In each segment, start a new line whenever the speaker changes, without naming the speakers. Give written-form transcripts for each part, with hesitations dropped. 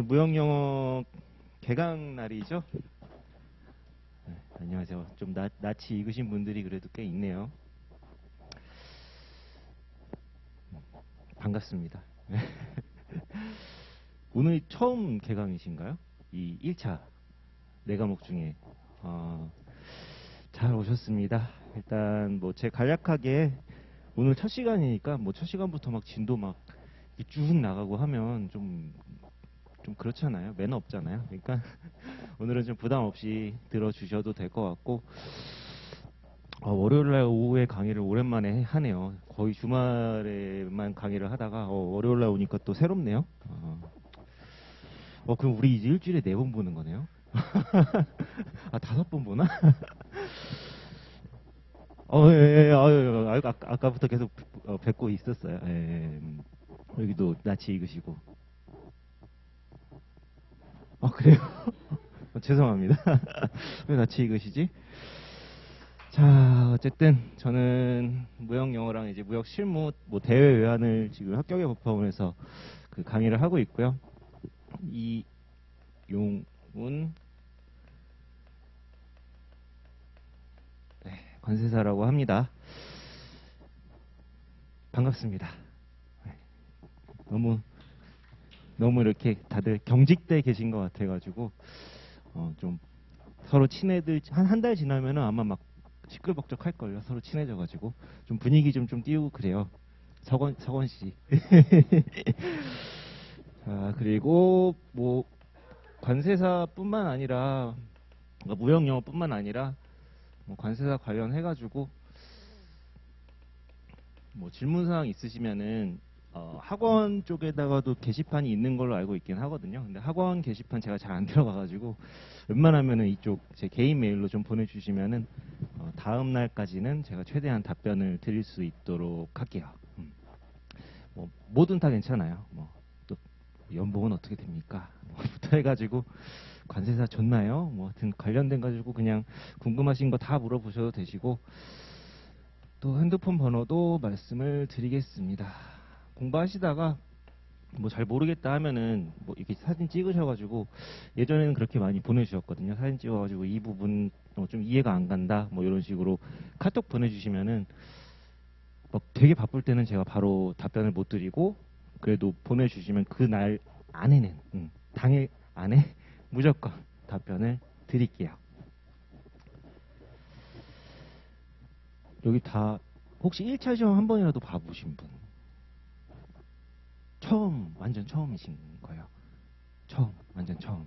무역영어 개강 날이죠? 네, 안녕하세요. 좀 낯이 익으신 분들이 그래도 꽤 있네요. 반갑습니다. 오늘 처음 개강이신가요? 이 1차 네 과목 중에. 잘 오셨습니다. 일단 뭐 제 간략하게 오늘 첫 시간이니까 뭐 첫 시간부터 막 진도 막 쭉 나가고 하면 좀 그렇잖아요. 매너 없잖아요. 그러니까 오늘은 좀 부담 없이 들어주셔도 될 것 같고, 월요일날 오후에 강의를 오랜만에 하네요. 거의 주말에만 강의를 하다가 월요일날 오니까 또 새롭네요. 그럼 우리 이제 일주일에 4번 보는 거네요. 아, 5번 보나? 예, 아까부터 계속 뵙고 있었어요. 예, 여기도 낯이 익으시고. 그래요? 죄송합니다. 왜 낯이 익으시지? 자, 어쨌든 저는 무역 영어랑 이제 무역 실무 뭐 대외 외환을 지금 합격의 법학원에서 그 강의를 하고 있고요. 이용훈 관세사라고 합니다. 반갑습니다. 너무 이렇게 다들 경직돼 계신 것 같아가지고 좀 서로 친해들 한 달 지나면은 아마 막 시끌벅적할 걸요. 서로 친해져가지고 좀 분위기 좀 띄우고 그래요. 서건 씨. 자, 그리고 뭐 관세사뿐만 아니라 무역 영어뿐만 아니라 뭐 관세사 관련해가지고 뭐 질문사항 있으시면은 학원 쪽에다가도 게시판이 있는 걸로 알고 있긴 하거든요. 근데 학원 게시판 제가 잘 안 들어가가지고 웬만하면은 이쪽 제 개인 메일로 좀 보내주시면은 다음 날까지는 제가 최대한 답변을 드릴 수 있도록 할게요. 뭐 뭐든 다 괜찮아요. 뭐 또 연봉은 어떻게 됩니까? 부터 해가지고 관세사 좋나요? 뭐 하여튼 관련된 가지고 그냥 궁금하신 거 다 물어보셔도 되시고, 또 핸드폰 번호도 말씀을 드리겠습니다. 공부하시다가 뭐 잘 모르겠다 하면은 뭐 이렇게 사진 찍으셔가지고, 예전에는 그렇게 많이 보내주셨거든요. 사진 찍어가지고 이 부분 좀 이해가 안 간다 뭐 이런 식으로 카톡 보내주시면은 막 되게 바쁠 때는 제가 바로 답변을 못 드리고, 그래도 보내주시면 그 날 안에는 당일 안에 무조건 답변을 드릴게요. 여기 다 혹시 1차 시험 한 번이라도 봐보신 분? 완전 처음이신 거예요? 완전 처음이시고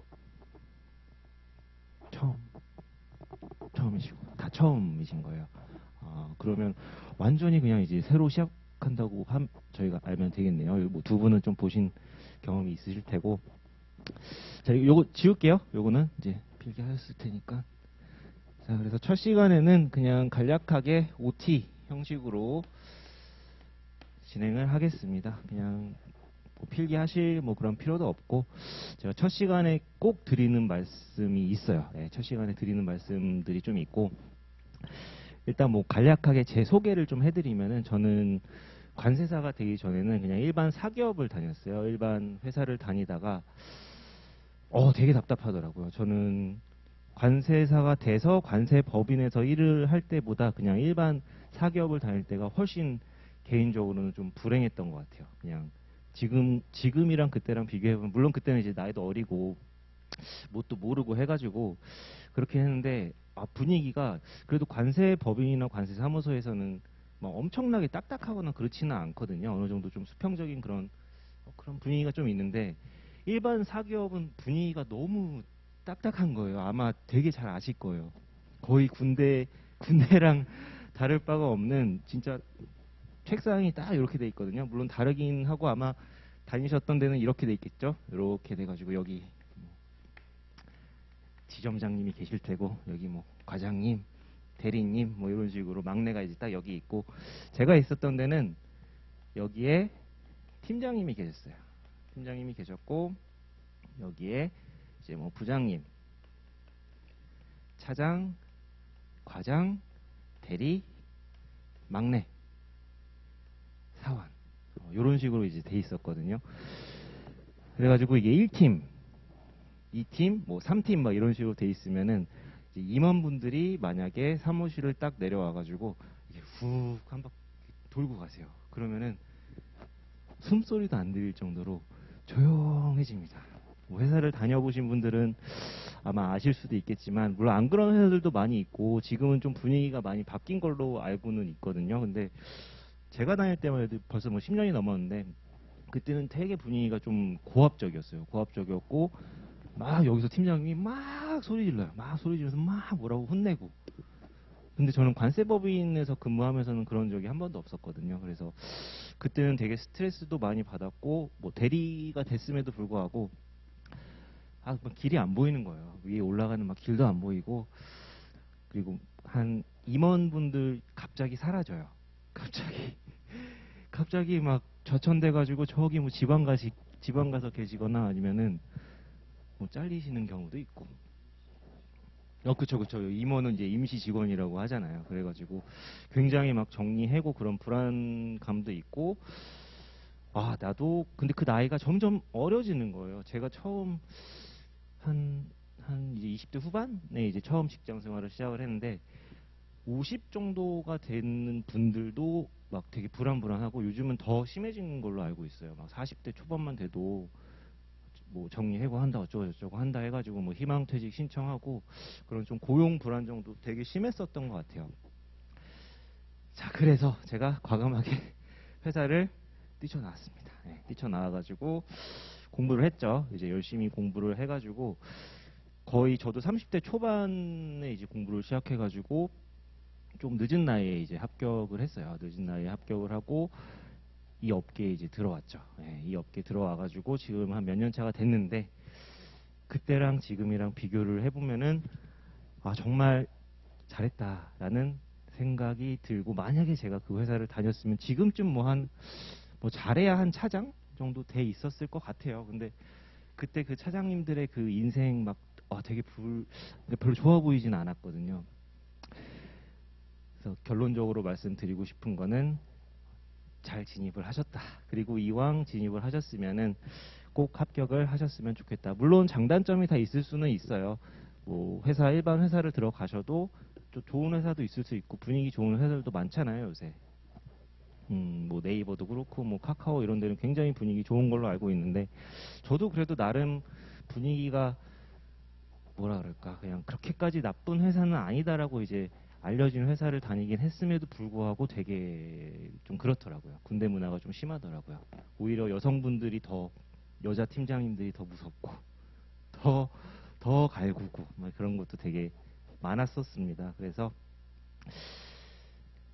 다 처음이신 거예요. 그러면 완전히 그냥 이제 새로 시작한다고 저희가 알면 되겠네요. 뭐 두 분은 좀 보신 경험이 있으실 테고. 자, 요거 지울게요. 요거는 이제 필기하셨을 테니까. 자, 그래서 첫 시간에는 그냥 간략하게 OT 형식으로 진행을 하겠습니다. 그냥 뭐 필기하실 뭐 그런 필요도 없고, 제가 첫 시간에 꼭 드리는 말씀이 있어요. 첫 시간에 드리는 말씀들이 좀 있고, 일단 뭐 간략하게 제 소개를 좀 해드리면은, 저는 관세사가 되기 전에는 그냥 일반 사기업을 다녔어요. 일반 회사를 다니다가 되게 답답하더라고요. 저는 관세사가 돼서 관세법인에서 일을 할 때보다 그냥 일반 사기업을 다닐 때가 훨씬 개인적으로는 좀 불행했던 것 같아요. 그냥 지금이랑 그때랑 비교해보면, 물론 그때는 이제 나이도 어리고 뭣도 모르고 해가지고 그렇게 했는데, 분위기가 그래도 관세법인이나 관세사무소에서는 막 엄청나게 딱딱하거나 그렇지는 않거든요. 어느 정도 좀 수평적인 그런 분위기가 좀 있는데, 일반 사기업은 분위기가 너무 딱딱한 거예요. 아마 되게 잘 아실 거예요. 거의 군대랑 다를 바가 없는, 진짜 책상이 딱 이렇게 돼 있거든요. 물론 다르긴 하고 아마 다니셨던 데는 이렇게 돼 있겠죠. 이렇게 돼가지고 여기 지점장님이 계실 테고, 여기 뭐 과장님, 대리님 뭐 이런 식으로 막내가 이제 딱 여기 있고, 제가 있었던 데는 여기에 팀장님이 계셨어요. 팀장님이 계셨고, 여기에 이제 뭐 부장님, 차장, 과장, 대리, 막내, 사원, 이런 식으로 이제 돼 있었거든요. 그래가지고 이게 1팀, 2팀, 뭐 3팀 막 이런 식으로 돼 있으면은 이제 임원분들이 만약에 사무실을 딱 내려와가지고 이렇게 훅 한 바퀴 돌고 가세요. 그러면은 숨소리도 안 들릴 정도로 조용해집니다. 뭐 회사를 다녀보신 분들은 아마 아실 수도 있겠지만, 물론 안 그런 회사들도 많이 있고 지금은 좀 분위기가 많이 바뀐 걸로 알고는 있거든요. 근데 제가 다닐 때만 해도 벌써 뭐 10년이 넘었는데, 그때는 되게 분위기가 좀 고압적이었어요. 고압적이었고 막 여기서 팀장님이 막 소리 질러요. 막 소리 지르면서 막 뭐라고 혼내고. 근데 저는 관세법인에서 근무하면서는 그런 적이 한 번도 없었거든요. 그래서 그때는 되게 스트레스도 많이 받았고, 뭐 대리가 됐음에도 불구하고 막 길이 안 보이는 거예요. 위에 올라가는 막 길도 안 보이고, 그리고 한 임원분들 갑자기 사라져요. 갑자기 막 좌천돼 가지고 저기 뭐 지방 가서 계시거나 아니면은 뭐 잘리시는 경우도 있고. 그쵸. 임원은 이제 임시 직원이라고 하잖아요. 그래가지고 굉장히 막 정리하고 그런 불안감도 있고, 나도, 근데 그 나이가 점점 어려지는 거예요. 제가 처음 한 이제 20대 후반에 이제 처음 직장 생활을 시작을 했는데, 50 정도가 되는 분들도 막 되게 불안하고, 요즘은 더 심해진 걸로 알고 있어요. 막 40대 초반만 돼도 뭐 정리해고 한다 어쩌고 저쩌고 한다 해가지고 뭐 희망퇴직 신청하고, 그런 좀 고용 불안 정도 되게 심했었던 것 같아요. 자, 그래서 제가 과감하게 회사를 뛰쳐나왔습니다. 네, 뛰쳐나와가지고 공부를 했죠. 이제 열심히 공부를 해가지고 거의 저도 30대 초반에 이제 공부를 시작해가지고 좀 늦은 나이에 이제 합격을 했어요. 늦은 나이에 합격을 하고 이 업계에 이제 들어왔죠. 예, 이 업계에 들어와가지고 지금 한 몇 년 차가 됐는데, 그때랑 지금이랑 비교를 해보면은 정말 잘했다라는 생각이 들고, 만약에 제가 그 회사를 다녔으면 지금쯤 뭐 잘해야 한 차장 정도 돼 있었을 것 같아요. 근데 그때 그 차장님들의 그 인생 막 되게 별로 좋아 보이진 않았거든요. 그래서 결론적으로 말씀드리고 싶은 거는, 잘 진입을 하셨다. 그리고 이왕 진입을 하셨으면은 꼭 합격을 하셨으면 좋겠다. 물론 장단점이 다 있을 수는 있어요. 뭐 일반 회사를 들어가셔도 또 좋은 회사도 있을 수 있고, 분위기 좋은 회사들도 많잖아요, 요새. 뭐 네이버도 그렇고 뭐 카카오 이런 데는 굉장히 분위기 좋은 걸로 알고 있는데, 저도 그래도 나름 분위기가 뭐라 그럴까, 그냥 그렇게까지 나쁜 회사는 아니다라고 이제 알려진 회사를 다니긴 했음에도 불구하고 되게 좀 그렇더라고요. 군대 문화가 좀 심하더라고요. 오히려 여자 팀장님들이 더 무섭고 더 갈구고 막 그런 것도 되게 많았었습니다. 그래서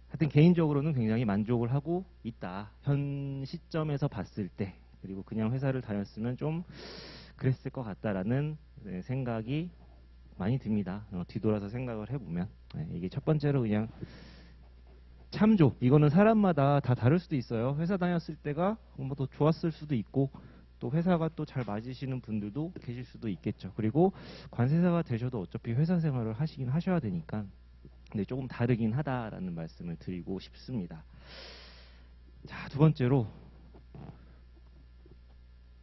하여튼 개인적으로는 굉장히 만족을 하고 있다. 현 시점에서 봤을 때. 그리고 그냥 회사를 다녔으면 좀 그랬을 것 같다라는 생각이 많이 듭니다. 뒤돌아서 생각을 해보면. 이게 첫 번째로 그냥 참조. 이거는 사람마다 다 다를 수도 있어요. 회사 다녔을 때가 뭐 더 좋았을 수도 있고, 또 회사가 또 잘 맞으시는 분들도 계실 수도 있겠죠. 그리고 관세사가 되셔도 어차피 회사 생활을 하시긴 하셔야 되니까, 근데 조금 다르긴 하다라는 말씀을 드리고 싶습니다. 자, 두 번째로,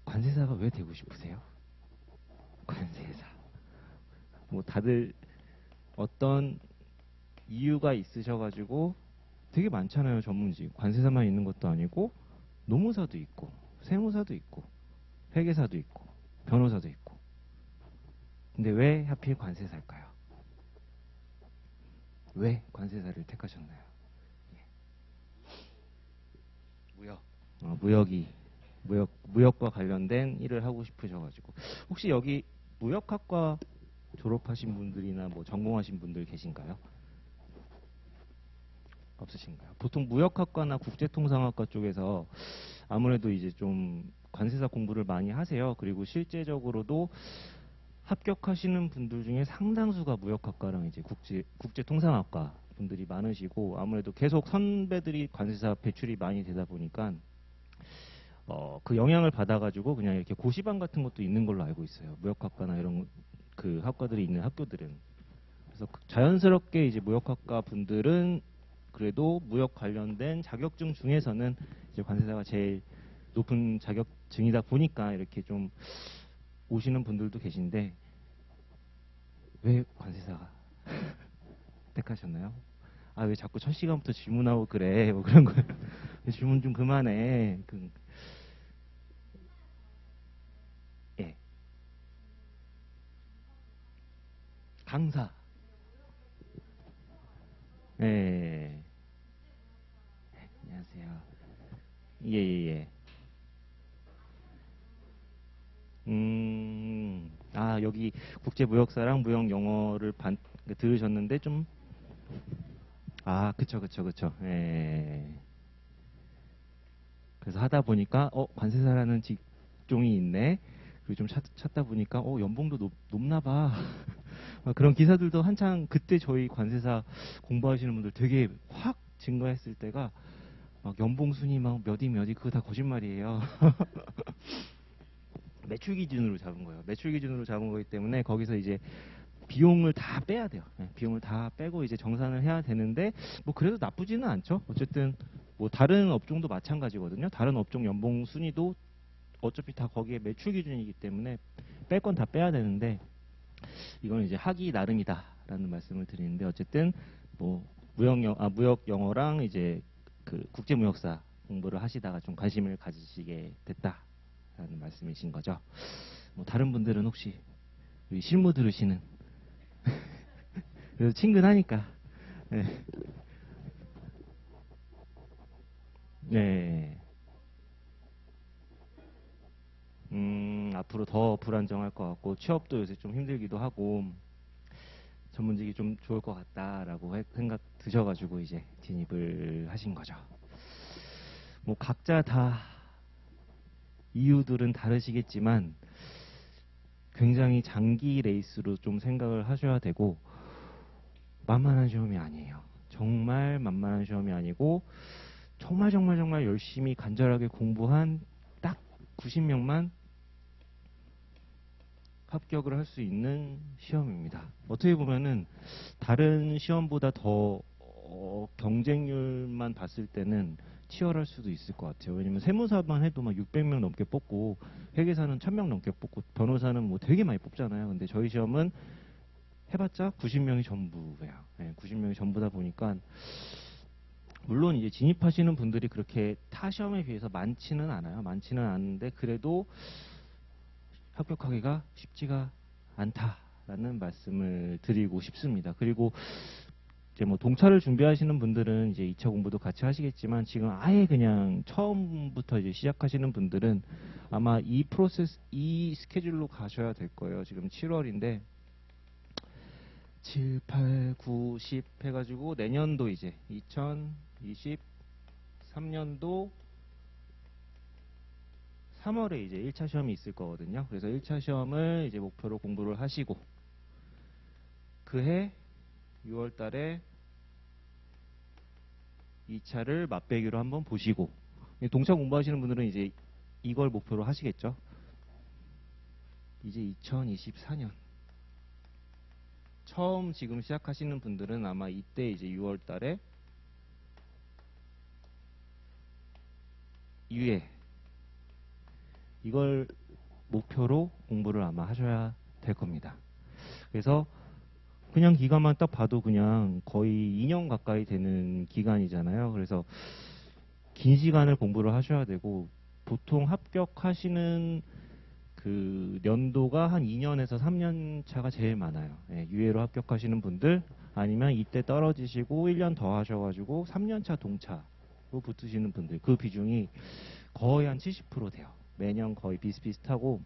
관세사가 왜 되고 싶으세요? 관세사. 뭐 다들 어떤 이유가 있으셔가지고 되게 많잖아요. 전문직. 관세사만 있는 것도 아니고 노무사도 있고 세무사도 있고 회계사도 있고 변호사도 있고. 근데 왜 하필 관세사일까요? 왜 관세사를 택하셨나요? 무역. 무역과 관련된 일을 하고 싶으셔가지고. 혹시 여기 무역학과 졸업하신 분들이나 뭐 전공하신 분들 계신가요? 없으신가요? 보통 무역학과나 국제통상학과 쪽에서 아무래도 이제 좀 관세사 공부를 많이 하세요. 그리고 실제적으로도 합격하시는 분들 중에 상당수가 무역학과랑 이제 국제통상학과 분들이 많으시고, 아무래도 계속 선배들이 관세사 배출이 많이 되다 보니까 그 영향을 받아가지고 그냥 이렇게 고시반 같은 것도 있는 걸로 알고 있어요. 무역학과나 이런 그 학과들이 있는 학교들은. 그래서 자연스럽게 이제 무역학과 분들은 그래도 무역 관련된 자격증 중에서는 이제 관세사가 제일 높은 자격증이다 보니까 이렇게 좀 오시는 분들도 계신데 왜 관세사가 택하셨나요? 아, 왜 자꾸 첫 시간부터 질문하고 그래? 뭐 그런 거예요. 질문 좀 그만해. 예. 강사. 예. 안녕하세요. 예, 예, 예. 여기 국제무역사랑 무역영어를 들으셨는데 좀, 그쵸, 그쵸, 그쵸. 예. 그래서 하다 보니까, 관세사라는 직종이 있네. 그리고 좀 찾다 보니까, 연봉도 높나 봐. 그런 기사들도 한창 그때 저희 관세사 공부하시는 분들 되게 확 증가했을 때가 막 연봉 순위 막 몇이 몇이 그거 다 거짓말이에요. 매출 기준으로 잡은 거예요. 매출 기준으로 잡은 거기 때문에 거기서 이제 비용을 다 빼야 돼요. 비용을 다 빼고 이제 정산을 해야 되는데 뭐 그래도 나쁘지는 않죠. 어쨌든 뭐 다른 업종도 마찬가지거든요. 다른 업종 연봉 순위도 어차피 다 거기에 매출 기준이기 때문에 뺄 건 다 빼야 되는데 이건 이제 하기 나름이다라는 말씀을 드리는데 어쨌든 뭐 무역 영어랑 이제 그 국제무역사 공부를 하시다가 좀 관심을 가지시게 됐다라는 말씀이신 거죠. 뭐 다른 분들은 혹시 우리 실무 들으시는 그래서 친근하니까 네. 네. 앞으로 더 불안정할 것 같고 취업도 요새 좀 힘들기도 하고 전문직이 좀 좋을 것 같다라고 생각 드셔가지고 이제 진입을 하신 거죠. 뭐 각자 다 이유들은 다르시겠지만 굉장히 장기 레이스로 좀 생각을 하셔야 되고 만만한 시험이 아니에요. 정말 만만한 시험이 아니고 정말 정말 정말 열심히 간절하게 공부한 딱 90명만 합격을 할 수 있는 시험입니다. 어떻게 보면은 다른 시험보다 더 경쟁률만 봤을 때는 치열할 수도 있을 것 같아요. 왜냐면 세무사만 해도 막 600명 넘게 뽑고 회계사는 1000명 넘게 뽑고 변호사는 뭐 되게 많이 뽑잖아요. 근데 저희 시험은 해봤자 90명이 전부예요. 90명이 전부다 보니까 물론 이제 진입하시는 분들이 그렇게 타 시험에 비해서 많지는 않아요. 많지는 않은데 그래도 합격하기가 쉽지가 않다라는 말씀을 드리고 싶습니다. 그리고 이제 뭐 동차를 준비하시는 분들은 이제 2차 공부도 같이 하시겠지만 지금 아예 그냥 처음부터 이제 시작하시는 분들은 아마 이 스케줄로 가셔야 될 거예요. 지금 7월인데 7, 8, 9, 10 해가지고 내년도 이제 2023년도 3월에 이제 1차 시험이 있을 거거든요. 그래서 1차 시험을 이제 목표로 공부를 하시고 그해 6월 달에 2차를 맛배기로 한번 보시고 동차 공부하시는 분들은 이제 이걸 목표로 하시겠죠. 이제 2024년 처음 지금 시작하시는 분들은 아마 이때 이제 6월 달에 유예 이걸 목표로 공부를 아마 하셔야 될 겁니다. 그래서 그냥 기간만 딱 봐도 그냥 거의 2년 가까이 되는 기간이잖아요. 그래서 긴 시간을 공부를 하셔야 되고 보통 합격하시는 그 연도가 한 2년에서 3년 차가 제일 많아요. 유예로 합격하시는 분들 아니면 이때 떨어지시고 1년 더 하셔가지고 3년 차 동차로 붙으시는 분들 그 비중이 거의 한 70% 돼요. 매년 거의 비슷비슷하고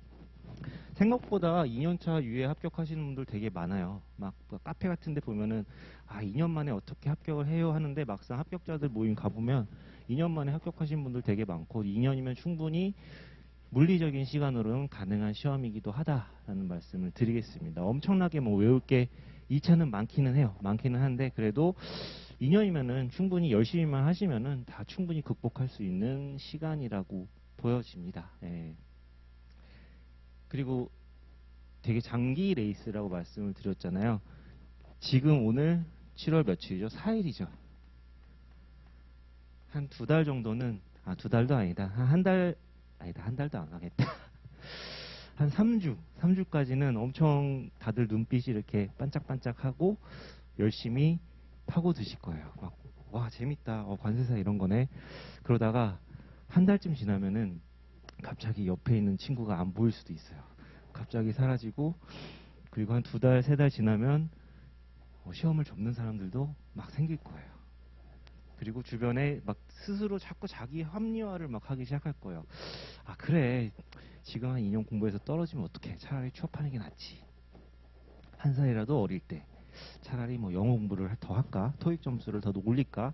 생각보다 2년차 유예 합격하시는 분들 되게 많아요. 막 카페 같은 데 보면은 2년 만에 어떻게 합격을 해요 하는데 막상 합격자들 모임 가보면 2년 만에 합격하신 분들 되게 많고 2년이면 충분히 물리적인 시간으로는 가능한 시험이기도 하다라는 말씀을 드리겠습니다. 엄청나게 뭐 외울 게 2차는 많기는 해요. 많기는 한데 그래도 2년이면은 충분히 열심히만 하시면은 다 충분히 극복할 수 있는 시간이라고 보여집니다. 그리고 되게 장기 레이스라고 말씀을 드렸잖아요. 지금 오늘 7월 며칠이죠? 4일이죠. 한 2달 정도는 두 달도 아니다. 한 달 아니다. 한 달도 안 하겠다. 한 3주까지는 엄청 다들 눈빛이 이렇게 반짝반짝하고 열심히 파고 드실 거예요. 막, 와, 재밌다. 관세사 이런 거네. 그러다가 한 달쯤 지나면은 갑자기 옆에 있는 친구가 안 보일 수도 있어요. 갑자기 사라지고, 그리고 한 2달, 3달 지나면 시험을 접는 사람들도 막 생길 거예요. 그리고 주변에 막 스스로 자꾸 자기 합리화를 막 하기 시작할 거예요. 아, 그래. 지금 한 2년 공부해서 떨어지면 어떡해. 차라리 취업하는 게 낫지. 한 살이라도 어릴 때. 차라리 뭐 영어 공부를 더 할까? 토익 점수를 더 올릴까?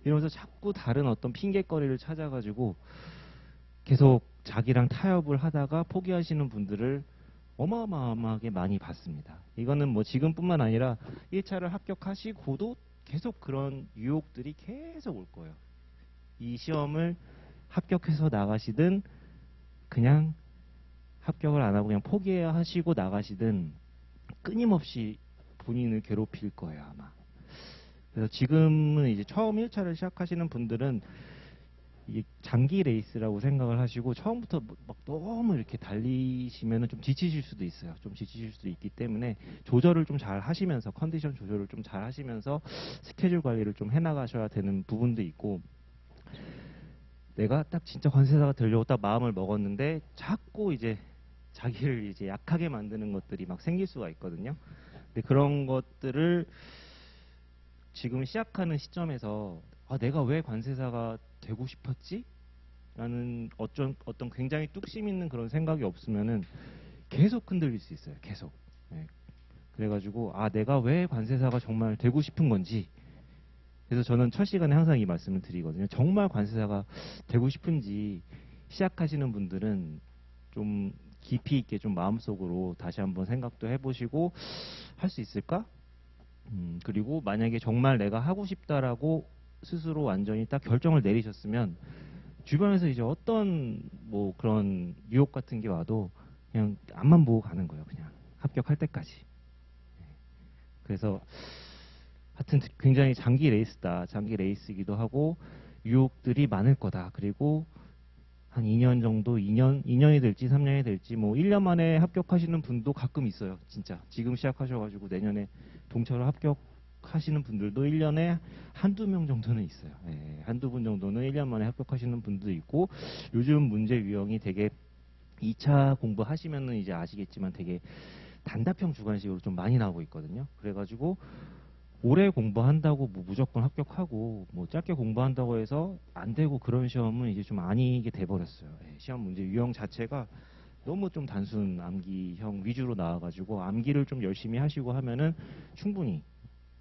이러면서 자꾸 다른 어떤 핑계거리를 찾아가지고 계속 자기랑 타협을 하다가 포기하시는 분들을 어마어마하게 많이 봤습니다. 이거는 뭐 지금뿐만 아니라 1차를 합격하시고도 계속 그런 유혹들이 계속 올 거예요. 이 시험을 합격해서 나가시든 그냥 합격을 안 하고 그냥 포기하시고 나가시든 끊임없이 본인을 괴롭힐 거예요, 아마. 그래서 지금은 이제 처음 1차를 시작하시는 분들은 이게 장기 레이스라고 생각을 하시고 처음부터 막 너무 이렇게 달리시면 좀 지치실 수도 있어요. 좀 지치실 수도 있기 때문에 조절을 좀 잘 하시면서 컨디션 조절을 좀 잘 하시면서 스케줄 관리를 좀 해나가셔야 되는 부분도 있고, 내가 딱 진짜 관세사가 되려고 딱 마음을 먹었는데 자꾸 이제 자기를 이제 약하게 만드는 것들이 막 생길 수가 있거든요. 근데 그런 것들을 지금 시작하는 시점에서 내가 왜 관세사가 되고 싶었지? 라는 어떤 굉장히 뚝심 있는 그런 생각이 없으면은 계속 흔들릴 수 있어요. 계속. 네. 그래가지고 내가 왜 관세사가 정말 되고 싶은 건지. 그래서 저는 첫 시간에 항상 이 말씀을 드리거든요. 정말 관세사가 되고 싶은지 시작하시는 분들은 좀 깊이 있게 좀 마음속으로 다시 한번 생각도 해보시고 할 수 있을까? 그리고 만약에 정말 내가 하고 싶다라고 스스로 완전히 딱 결정을 내리셨으면 주변에서 이제 어떤 뭐 그런 유혹 같은 게 와도 그냥 앞만 보고 가는 거예요. 그냥 합격할 때까지. 그래서 하여튼 굉장히 장기 레이스다. 장기 레이스이기도 하고 유혹들이 많을 거다. 그리고 한 2년 정도, 2년이 될지 3년이 될지 뭐 1년 만에 합격하시는 분도 가끔 있어요. 진짜. 지금 시작하셔가지고 내년에 동차로 합격하시는 분들도 1년에 한두 명 정도는 있어요. 예, 한두 분 정도는 1년 만에 합격하시는 분도 있고, 요즘 문제 유형이 되게 2차 공부하시면은 이제 아시겠지만 되게 단답형 주관식으로 좀 많이 나오고 있거든요. 그래가지고 오래 공부한다고 뭐 무조건 합격하고 뭐 짧게 공부한다고 해서 안 되고 그런 시험은 이제 좀 아니게 돼버렸어요. 예, 시험 문제 유형 자체가 너무 좀 단순 암기형 위주로 나와가지고 암기를 좀 열심히 하시고 하면은 충분히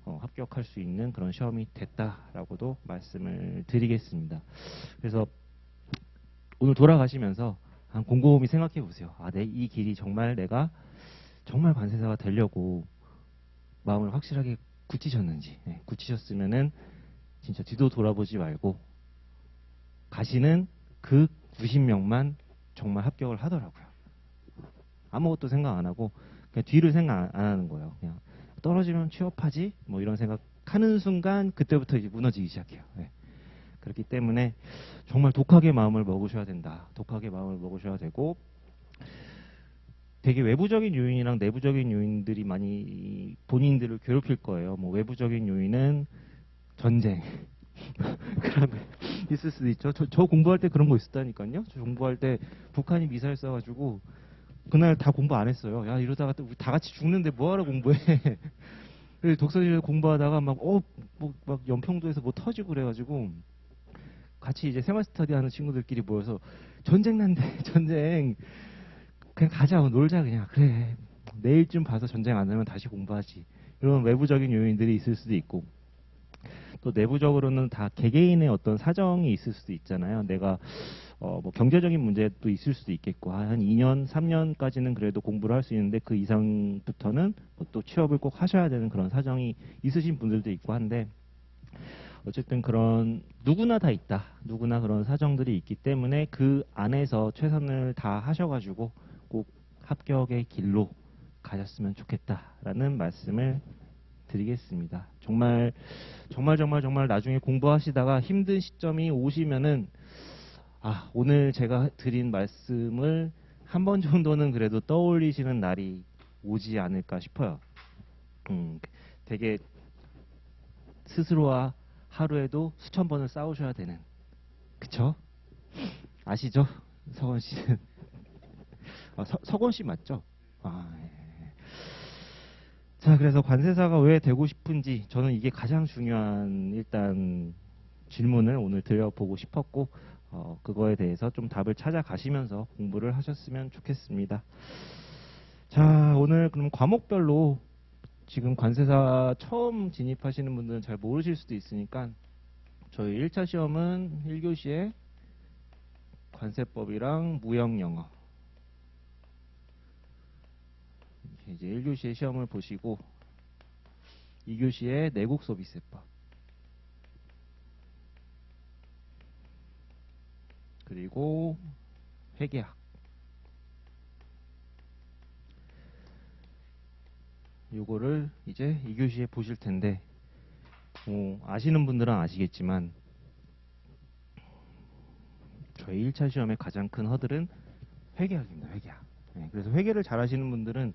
합격할 수 있는 그런 시험이 됐다라고도 말씀을 드리겠습니다. 그래서 오늘 돌아가시면서 한 곰곰이 생각해 보세요. 이 길이 정말 내가 정말 관세사가 되려고 마음을 확실하게 굳히셨는지. 굳히셨으면은 진짜 뒤도 돌아보지 말고 가시는 그 90명만 정말 합격을 하더라고요. 아무것도 생각 안 하고 그냥 뒤를 생각 안 하는 거예요. 그냥 떨어지면 취업하지 뭐 이런 생각하는 순간 그때부터 이제 무너지기 시작해요. 그렇기 때문에 정말 독하게 마음을 먹으셔야 된다. 독하게 마음을 먹으셔야 되고, 되게 외부적인 요인이랑 내부적인 요인들이 많이 본인들을 괴롭힐 거예요. 뭐 외부적인 요인은 전쟁. 그러면 있을 수도 있죠. 저 공부할 때 그런 거 있었다니까요. 저 공부할 때 북한이 미사일 쏴가지고 그날 다 공부 안 했어요. 야, 이러다가 또 다 같이 죽는데 뭐하러 공부해. 독서실에서 공부하다가 막 연평도에서 뭐 터지고 그래가지고 같이 이제 생활 스터디 하는 친구들끼리 모여서 전쟁 난대, 전쟁. 그냥 가자, 놀자, 그냥. 그래. 내일쯤 봐서 전쟁 안 하면 다시 공부하지. 이런 외부적인 요인들이 있을 수도 있고, 또 내부적으로는 다 개개인의 어떤 사정이 있을 수도 있잖아요. 내가 뭐 경제적인 문제도 있을 수도 있겠고, 한 2년, 3년까지는 그래도 공부를 할 수 있는데 그 이상부터는 뭐또 취업을 꼭 하셔야 되는 그런 사정이 있으신 분들도 있고 한데, 어쨌든 그런 누구나 다 있다. 누구나 그런 사정들이 있기 때문에 그 안에서 최선을 다 하셔가지고 꼭 합격의 길로 가셨으면 좋겠다라는 말씀을 드리겠습니다. 정말 나중에 공부하시다가 힘든 시점이 오시면은 오늘 제가 드린 말씀을 한 번 정도는 그래도 떠올리시는 날이 오지 않을까 싶어요. 되게 스스로와 하루에도 수천 번을 싸우셔야 되는, 그쵸? 아시죠? 서건 씨는. 서건 씨 맞죠? 예. 자, 그래서 관세사가 왜 되고 싶은지, 저는 이게 가장 중요한 일단 질문을 오늘 드려보고 싶었고, 그거에 대해서 좀 답을 찾아가시면서 공부를 하셨으면 좋겠습니다. 자, 오늘 그럼 과목별로 지금 관세사 처음 진입하시는 분들은 잘 모르실 수도 있으니까 저희 1차 시험은 1교시에 관세법이랑 무형영어, 이제 1교시의 시험을 보시고 2교시에 내국소비세법, 그리고 회계학, 요거를 이제 2교시에 보실 텐데, 아시는 분들은 아시겠지만 저희 1차 시험의 가장 큰 허들은 회계학입니다. 회계학. 네, 그래서 회계를 잘 하시는 분들은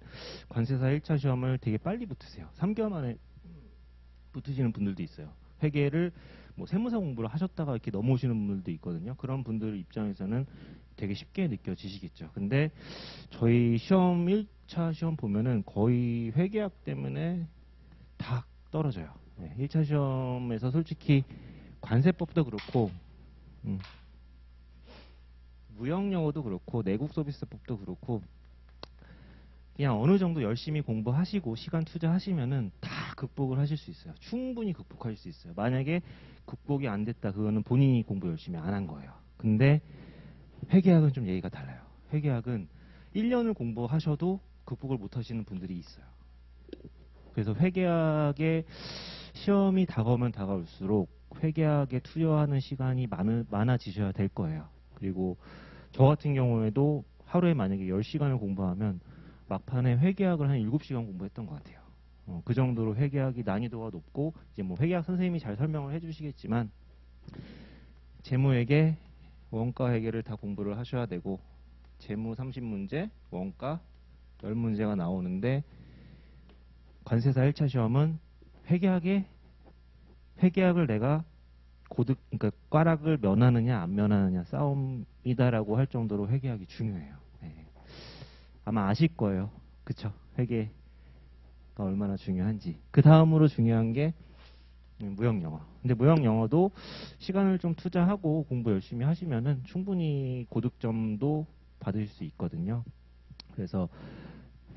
관세사 1차 시험을 되게 빨리 붙으세요. 3개월 만에 붙으시는 분들도 있어요. 회계를 뭐 세무사 공부를 하셨다가 이렇게 넘어오시는 분들도 있거든요. 그런 분들 입장에서는 되게 쉽게 느껴지시겠죠. 근데 저희 시험 1차 시험 보면은 거의 회계학 때문에 다 떨어져요. 네, 1차 시험에서 솔직히 관세법도 그렇고 무형영어도 그렇고 내국서비스법도 그렇고 그냥 어느 정도 열심히 공부하시고 시간 투자하시면은 다 극복을 하실 수 있어요. 충분히 극복하실 수 있어요. 만약에 극복이 안 됐다, 그거는 본인이 공부 열심히 안 한 거예요. 근데 회계학은 좀 얘기가 달라요. 회계학은 1년을 공부하셔도 극복을 못 하시는 분들이 있어요. 그래서 회계학의 시험이 다가오면 다가올수록 회계학에 투여하는 시간이 많아지셔야 될 거예요. 그리고 저 같은 경우에도 하루에 만약에 10시간을 공부하면 막판에 회계학을 한 7시간 공부했던 것 같아요. 그 정도로 회계학이 난이도가 높고, 이제 뭐 회계학 선생님이 잘 설명을 해주시겠지만 재무회계, 원가 회계를 다 공부를 하셔야 되고, 재무 30문제, 원가 10문제가 나오는데 관세사 1차 시험은 회계학을 내가 그러니까 꽈락을 면하느냐 안 면하느냐 싸움이다라고 할 정도로 회계학이 중요해요. 네. 아마 아실 거예요. 그쵸? 회계가 얼마나 중요한지. 그 다음으로 중요한 게 무형영어. 근데 무형영어도 시간을 좀 투자하고 공부 열심히 하시면은 충분히 고득점도 받으실 수 있거든요. 그래서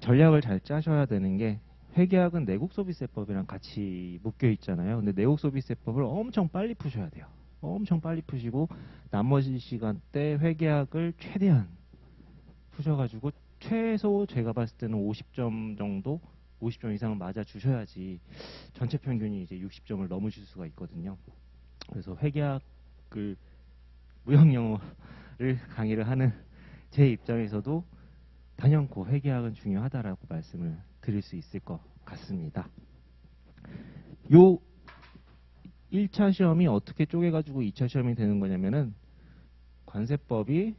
전략을 잘 짜셔야 되는 게, 회계학은 내국소비세법이랑 같이 묶여 있잖아요. 근데 내국소비세법을 엄청 빨리 푸셔야 돼요. 엄청 빨리 푸시고 나머지 시간대 회계학을 최대한 푸셔가지고 최소 제가 봤을 때는 50점 정도, 50점 이상은 맞아 주셔야지 전체 평균이 이제 60점을 넘으실 수가 있거든요. 그래서 회계학을, 무형영어를 강의를 하는 제 입장에서도 단연코 회계학은 중요하다라고 말씀을 드릴 수 있을 것 같습니다. 요 1차 시험이 어떻게 쪼개가지고 2차 시험이 되는 거냐면은 관세법이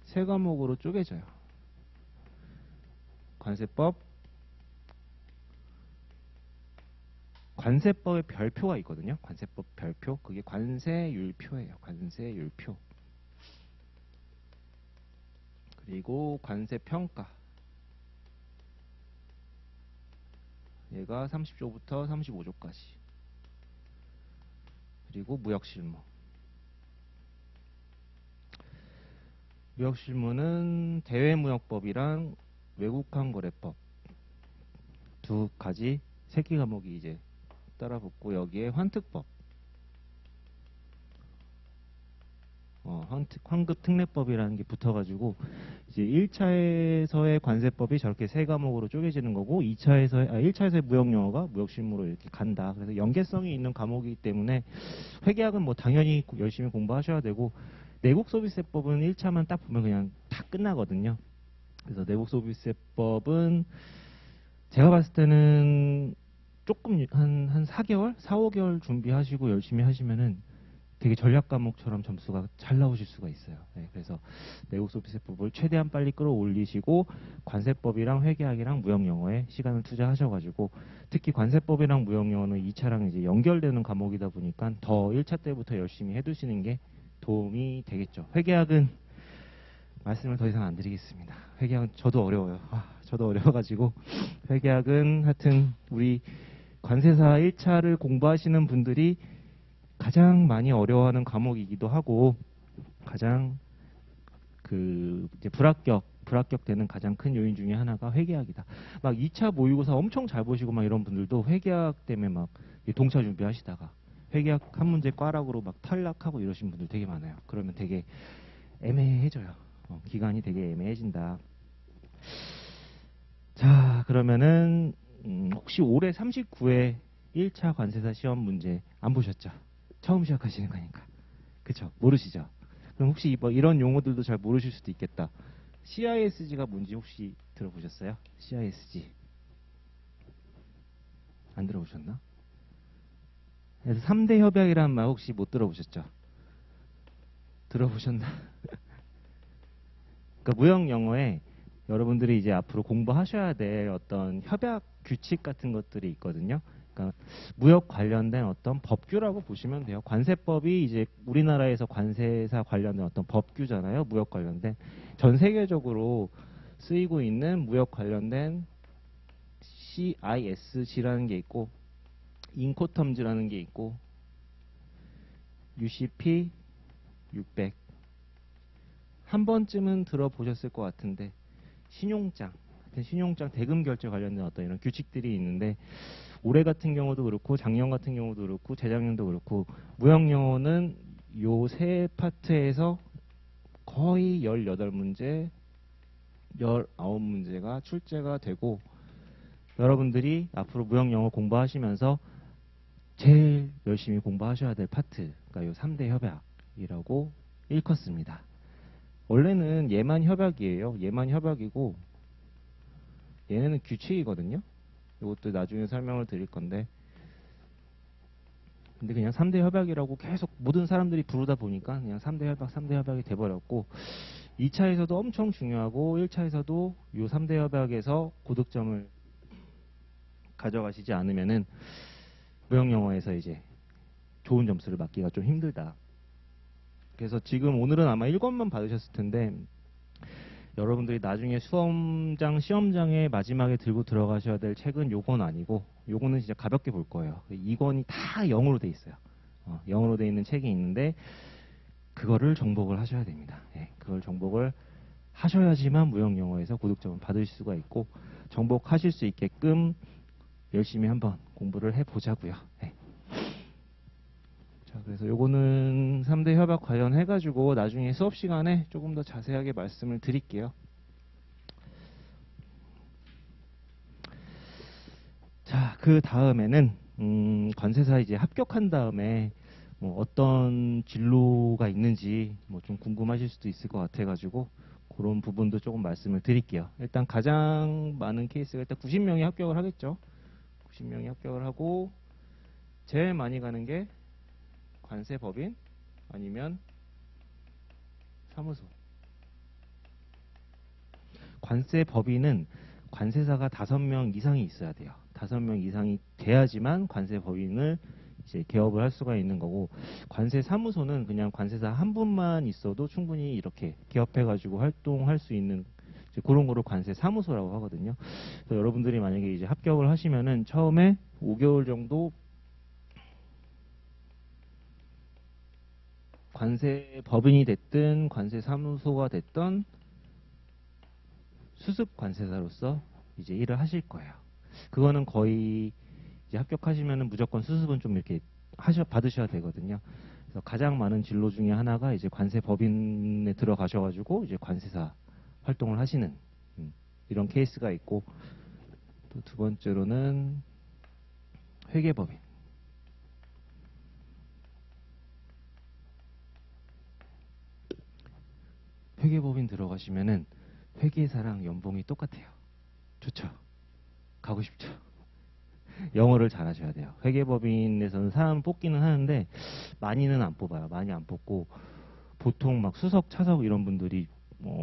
3과목으로 쪼개져요. 관세법의 별표가 있거든요. 관세법 별표, 그게 관세율표예요. 관세율표. 그리고 관세평가, 얘가 30조부터 35조까지. 그리고 무역실무. 무역실무는 대외무역법이랑 외국항거래법 두 가지, 3개 과목이 이제 따라붙고, 여기에 환특법, 환급특례법이라는 게 붙어가지고 이제 1차에서의 관세법이 저렇게 3과목으로 쪼개지는 거고, 1차에서의 무역영어가 무역실무로 이렇게 간다. 그래서 연계성이 있는 과목이기 때문에 회계학은 뭐 당연히 열심히 공부하셔야 되고, 내국소비세법은 1차만 딱 보면 그냥 다 끝나거든요. 그래서 내국소비세법은 제가 봤을 때는 조금 한 4개월? 4, 5개월 준비하시고 열심히 하시면은 되게 전략 과목처럼 점수가 잘 나오실 수가 있어요. 네, 그래서 내국 소비세법을 최대한 빨리 끌어올리시고 관세법이랑 회계학이랑 무역영어에 시간을 투자하셔가지고 특히 관세법이랑 무역영어는 2차랑 이제 연결되는 과목이다 보니까 더 1차 때부터 열심히 해두시는 게 도움이 되겠죠. 회계학은 말씀을 더 이상 안 드리겠습니다. 회계학은 저도 어려워요. 저도 어려워가지고 회계학은 하여튼 우리 관세사 1차를 공부하시는 분들이 가장 많이 어려워하는 과목이기도 하고 가장 그 이제 불합격되는 가장 큰 요인 중에 하나가 회계학이다. 막 2차 모의고사 엄청 잘 보시고 막 이런 분들도 회계학 때문에 막 동차 준비하시다가 회계학 한 문제 꽈락으로 막 탈락하고 이러신 분들 되게 많아요. 그러면 되게 애매해져요. 기간이 되게 애매해진다. 자, 그러면은 혹시 올해 39회 1차 관세사 시험 문제 안 보셨죠? 처음 시작하시는 거니까. 그쵸? 모르시죠? 그럼 혹시 뭐 이런 용어들도 잘 모르실 수도 있겠다. CISG가 뭔지 혹시 들어보셨어요? CISG. 안 들어보셨나? 그래서 3대 협약이라는 말 혹시 못 들어보셨죠? 들어보셨나? 그러니까 무역 영어에 여러분들이 이제 앞으로 공부하셔야 될 어떤 협약 규칙 같은 것들이 있거든요. 그러니까 무역 관련된 어떤 법규라고 보시면 돼요. 관세법이 이제 우리나라에서 관세사 관련된 어떤 법규잖아요. 무역 관련된 전 세계적으로 쓰이고 있는 무역 관련된 CISG라는 게 있고 인코텀즈라는 게 있고 UCP 600 한 번쯤은 들어보셨을 것 같은데 신용장 대금 결제 관련된 어떤 이런 규칙들이 있는데 올해 같은 경우도 그렇고 작년 같은 경우도 그렇고 재작년도 그렇고 무역영어는 요 세 파트에서 거의 18문제 19문제가 출제가 되고 여러분들이 앞으로 무역영어 공부하시면서 제일 열심히 공부하셔야 될 파트가 요 3대 협약이라고 일컫습니다. 원래는 예만 협약이에요. 예만 협약이고 얘네는 규칙이거든요. 이것도 나중에 설명을 드릴 건데 근데 그냥 3대 협약이라고 계속 모든 사람들이 부르다 보니까 그냥 3대 협약, 3대 협약이 돼버렸고 2차에서도 엄청 중요하고 1차에서도 요 3대 협약에서 고득점을 가져가시지 않으면은 무역영어에서 이제 좋은 점수를 받기가 좀 힘들다. 그래서 지금 오늘은 아마 1권만 받으셨을 텐데 여러분들이 나중에 수험장, 시험장에 마지막에 들고 들어가셔야 될 책은 요건 아니고 요거는 진짜 가볍게 볼 거예요. 2권이 다 영어로 돼 있어요. 영어로 돼 있는 책이 있는데 그거를 정복을 하셔야 됩니다. 예, 그걸 정복을 하셔야지만 무역영어에서 고득점을 받을 수가 있고 정복하실 수 있게끔 열심히 한번 공부를 해보자고요. 예. 자, 그래서 요거는 3대 협약 관련해가지고 나중에 수업 시간에 조금 더 자세하게 말씀을 드릴게요. 자, 그 다음에는 관세사 이제 합격한 다음에 뭐 어떤 진로가 있는지 뭐 좀 궁금하실 수도 있을 것 같아가지고 그런 부분도 조금 말씀을 드릴게요. 일단 가장 많은 케이스가 일단 90명이 합격을 하겠죠. 90명이 합격을 하고 제일 많이 가는 게 관세법인 아니면 사무소. 관세법인은 관세사가 5명 이상이 있어야 돼요. 5명 이상이 돼야지만 관세법인을 이제 개업을 할 수가 있는 거고 관세사무소는 그냥 관세사 한 분만 있어도 충분히 이렇게 개업해가지고 활동할 수 있는 그런 거를 관세사무소라고 하거든요. 그래서 여러분들이 만약에 이제 합격을 하시면은 처음에 5개월 정도 관세법인이 됐든 관세사무소가 됐던 수습 관세사로서 이제 일을 하실 거예요. 그거는 거의 이제 합격하시면은 무조건 수습은 좀 이렇게 받으셔야 되거든요. 그래서 가장 많은 진로 중에 하나가 이제 관세법인에 들어가셔가지고 이제 관세사 활동을 하시는 이런 케이스가 있고 또 두 번째로는 회계법인. 회계법인 들어가시면은 회계사랑 연봉이 똑같아요. 좋죠? 가고 싶죠? 영어를 잘하셔야 돼요. 회계법인에서는 사람 뽑기는 하는데 많이는 안 뽑아요. 많이 안 뽑고 보통 막 수석, 차석 이런 분들이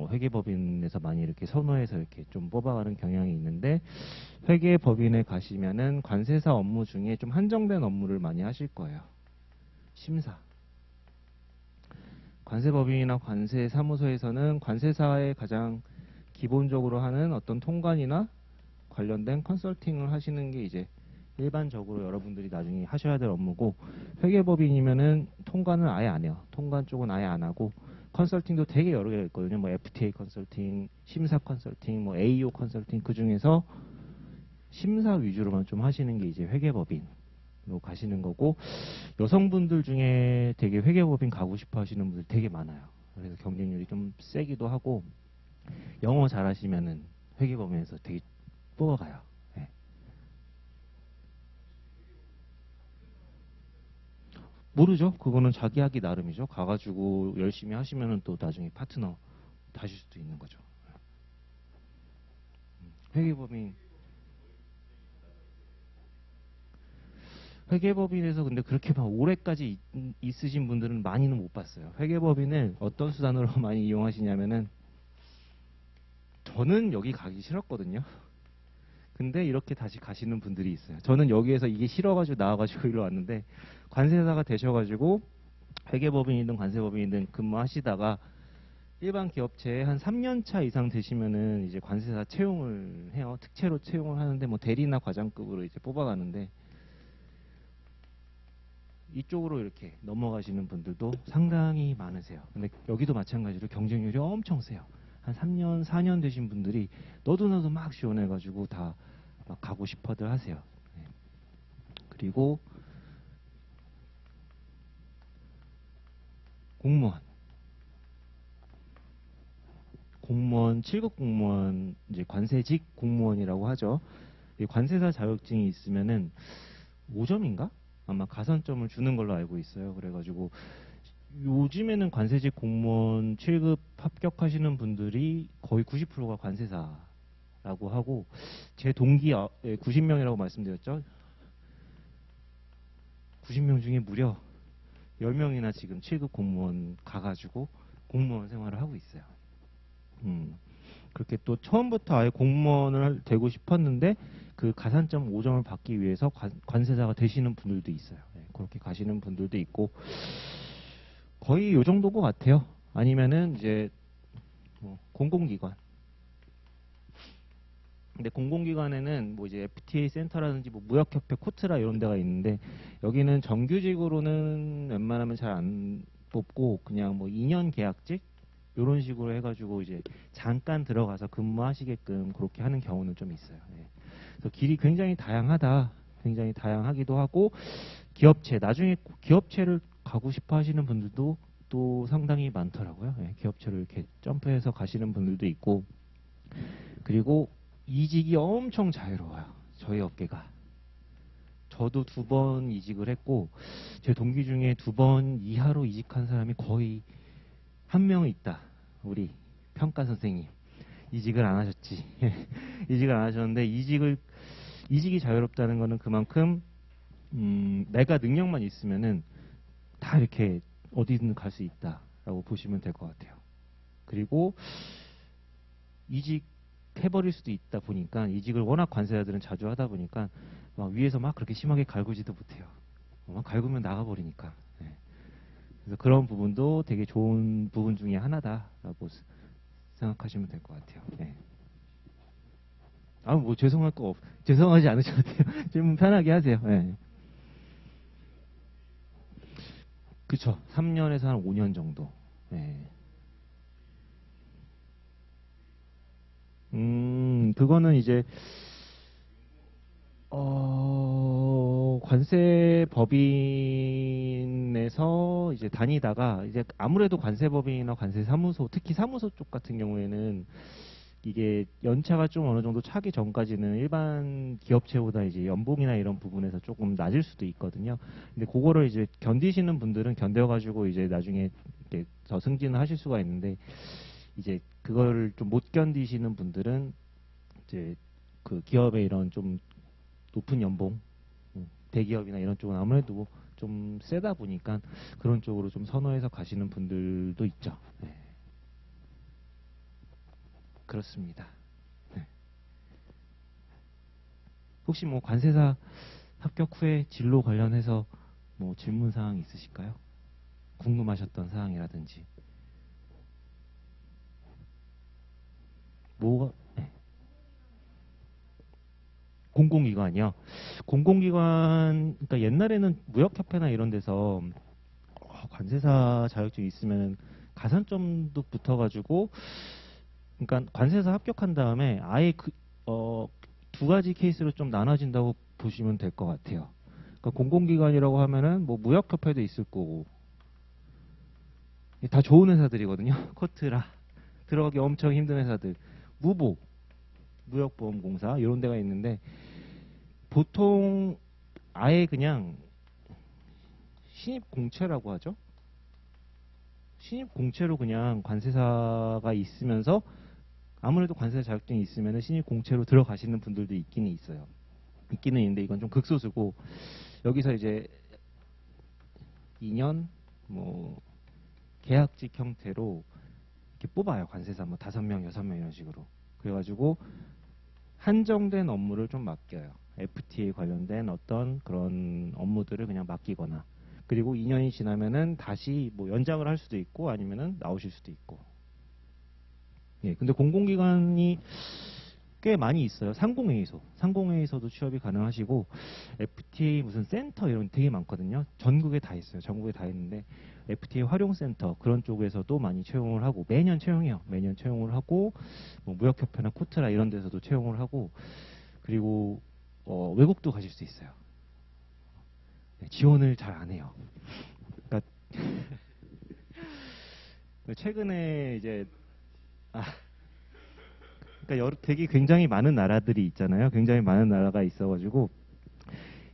회계법인에서 많이 이렇게 선호해서 이렇게 좀 뽑아가는 경향이 있는데 회계법인에 가시면은 관세사 업무 중에 좀 한정된 업무를 많이 하실 거예요. 심사. 관세법인이나 관세사무소에서는 관세사에 가장 기본적으로 하는 어떤 통관이나 관련된 컨설팅을 하시는 게 이제 일반적으로 여러분들이 나중에 하셔야 될 업무고, 회계법인이면은 통관은 아예 안 해요. 통관 쪽은 아예 안 하고 컨설팅도 되게 여러 개가 있거든요. 뭐 FTA 컨설팅, 심사 컨설팅, 뭐 AO 컨설팅, 그 중에서 심사 위주로만 좀 하시는 게 이제 회계법인으로 가시는 거고, 여성분들 중에 되게 회계법인 가고 싶어 하시는 분들 되게 많아요. 그래서 경쟁률이 좀 세기도 하고, 영어 잘하시면은 회계법인에서 되게 뽑아가요. 예. 모르죠. 그거는 자기 하기 나름이죠. 가가지고 열심히 하시면은 또 나중에 파트너 다실 수도 있는 거죠. 회계법인, 회계법인에서 근데 그렇게 막 오래까지 있으신 분들은 많이는 못 봤어요. 회계법인을 어떤 수단으로 많이 이용하시냐면은, 저는 여기 가기 싫었거든요. 근데 이렇게 다시 가시는 분들이 있어요. 저는 여기에서 이게 싫어가지고 나와가지고 일로 왔는데, 관세사가 되셔가지고 회계법인이든 관세법인이든 근무하시다가 일반 기업체에 한 3년 차 이상 되시면은 이제 관세사 채용을 해요. 특채로 채용을 하는데 뭐 대리나 과장급으로 이제 뽑아가는데, 이쪽으로 이렇게 넘어가시는 분들도 상당히 많으세요. 근데 여기도 마찬가지로 경쟁률이 엄청 세요. 한 3년, 4년 되신 분들이 너도 막 지원해가지고 다 막 가고 싶어들 하세요. 네. 그리고 공무원, 공무원 7급 공무원, 이제 관세직 공무원이라고 하죠. 이 관세사 자격증이 있으면은 5점인가? 아마 가산점을 주는 걸로 알고 있어요. 그래가지고 요즘에는 관세직 공무원 7급 합격하시는 분들이 거의 90%가 관세사라고 하고, 제 동기 90명이라고 말씀드렸죠. 90명 중에 무려 10명이나 지금 7급 공무원 가가지고 공무원 생활을 하고 있어요. 그렇게 또 처음부터 아예 공무원을 되고 싶었는데 그 가산점 5점을 받기 위해서 관세사가 되시는 분들도 있어요. 네, 그렇게 가시는 분들도 있고, 거의 요 정도 것 같아요. 아니면은 이제 공공기관. 근데 공공기관에는 뭐 이제 FTA 센터라든지 뭐 무역협회, 코트라 이런 데가 있는데, 여기는 정규직으로는 웬만하면 잘 안 뽑고 그냥 뭐 2년 계약직 이런 식으로 해가지고 이제 잠깐 들어가서 근무하시게끔 그렇게 하는 경우는 좀 있어요. 예. 그래서 길이 굉장히 다양하다. 굉장히 다양하기도 하고, 기업체, 나중에 기업체를 가고 싶어 하시는 분들도 또 상당히 많더라고요. 예, 기업체를 이렇게 점프해서 가시는 분들도 있고, 그리고 이직이 엄청 자유로워요. 저희 업계가. 저도 2번 이직을 했고, 제 동기 중에 2번 이하로 이직한 사람이 거의 한 명 있다. 우리 평가 선생님. 이직을 안 하셨지. 이직을 안 하셨는데, 이직이 자유롭다는 거는 그만큼 내가 능력만 있으면은 다 이렇게 어디든 갈 수 있다라고 보시면 될 것 같아요. 그리고 이직해버릴 수도 있다 보니까, 이직을 워낙 관세자들은 자주 하다 보니까 막 위에서 막 그렇게 심하게 갈구지도 못해요. 막 갈구면 나가버리니까. 네. 그래서 그런 부분도 되게 좋은 부분 중에 하나다라고 생각하시면 될 것 같아요. 네. 뭐 죄송하지 않으셔도 돼요. 질문 편하게 하세요. 네. 그쵸. 3년에서 한 5년 정도. 네. 그거는 이제 관세법인에서 이제 다니다가, 이제 아무래도 관세법인이나 관세사무소, 특히 사무소 쪽 같은 경우에는 이게 연차가 좀 어느 정도 차기 전까지는 일반 기업체보다 이제 연봉이나 이런 부분에서 조금 낮을 수도 있거든요. 근데 그거를 이제 견디시는 분들은 견뎌가지고 이제 나중에 이렇게 더 승진을 하실 수가 있는데, 이제 그거를 좀 못 견디시는 분들은 이제 그 기업의 이런 좀 높은 연봉, 대기업이나 이런 쪽은 아무래도 좀 세다 보니까 그런 쪽으로 좀 선호해서 가시는 분들도 있죠. 네. 그렇습니다. 네. 혹시 뭐 관세사 합격 후에 진로 관련해서 뭐 질문 사항 있으실까요? 궁금하셨던 사항이라든지. 뭐가 네. 공공기관이요. 공공기관 그러니까 옛날에는 무역협회나 이런 데서 관세사 자격증이 있으면 가산점도 붙어가지고 그러니까 관세사 합격한 다음에 아예 두 가지 케이스로 좀 나눠진다고 보시면 될 것 같아요. 그러니까 공공기관이라고 하면은 뭐 무역협회도 있을 거고 다 좋은 회사들이거든요. 코트라 들어가기 엄청 힘든 회사들, 무보, 무역보험공사 이런 데가 있는데 보통 아예 그냥 신입공채라고 하죠. 신입공채로 그냥 관세사가 있으면서 아무래도 관세사 자격증이 있으면 신입공채로 들어가시는 분들도 있기는 있어요. 있기는 있는데 이건 좀 극소수고 여기서 이제 2년 뭐 계약직 형태로 이렇게 뽑아요. 관세사 뭐 5명, 6명 이런 식으로. 그래가지고 한정된 업무를 좀 맡겨요. FTA 관련된 어떤 그런 업무들을 그냥 맡기거나 그리고 2년이 지나면은 다시 뭐 연장을 할 수도 있고 아니면은 나오실 수도 있고. 예, 근데 공공기관이 꽤 많이 있어요. 상공회의소도 취업이 가능하시고 FTA 무슨 센터 이런 게 되게 많거든요. 전국에 다 있어요. 전국에 다 있는데 FTA 활용센터 그런 쪽에서도 많이 채용을 하고 매년 채용해요. 매년 채용을 하고 뭐 무역협회나 코트라 이런 데서도 채용을 하고 그리고 외국도 가실 수 있어요. 네, 지원을 잘 안 해요. 그러니까 최근에 이제 그러니까 되게 굉장히 많은 나라들이 있잖아요. 굉장히 많은 나라가 있어가지고